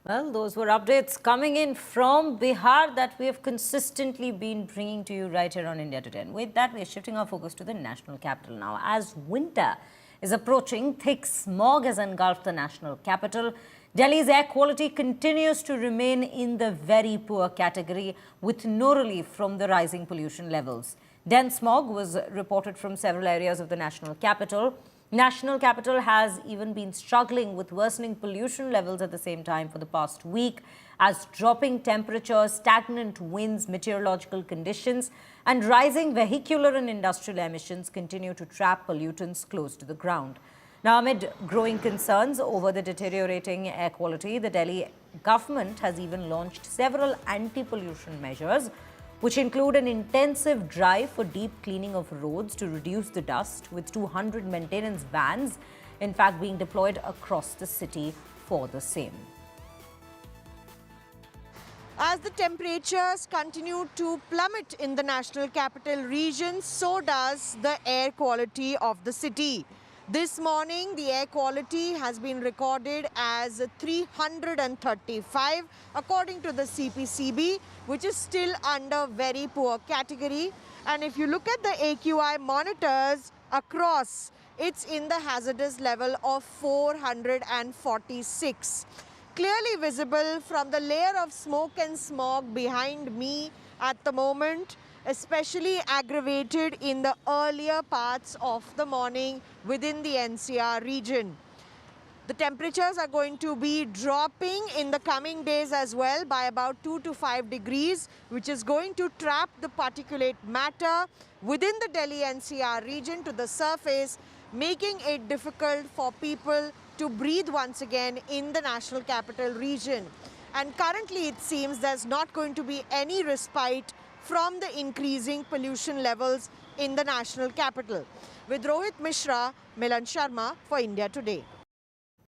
Well, those were updates coming in from Bihar that we have consistently been bringing to you right here on India Today. And with that, we are shifting our focus to the national capital now. As winter is approaching, thick smog has engulfed the national capital. Delhi's air quality continues to remain in the very poor category with no relief from the rising pollution levels. Dense smog was reported from several areas of the national capital. National capital has even been struggling with worsening pollution levels at the same time for the past week as dropping temperatures, stagnant winds, meteorological conditions and rising vehicular and industrial emissions continue to trap pollutants close to the ground. Now, amid growing concerns over the deteriorating air quality, the Delhi government has even launched several anti-pollution measures which include an intensive drive for deep cleaning of roads to reduce the dust, with 200 maintenance vans, in fact, being deployed across the city for the same. As the temperatures continue to plummet in the national capital region, so does the air quality of the city. This morning, the air quality has been recorded as 335 according to the CPCB, which is still under very poor category. And if you look at the AQI monitors across, it's in the hazardous level of 446. Clearly visible from the layer of smoke and smog behind me at the moment, especially aggravated in the earlier parts of the morning within the NCR region. The temperatures are going to be dropping in the coming days as well by about 2 to 5 degrees, which is going to trap the particulate matter within the Delhi NCR region to the surface, making it difficult for people to breathe once again in the national capital region. And currently it seems there's not going to be any respite from the increasing pollution levels in the national capital. With Rohit Mishra, Milan Sharma for India Today.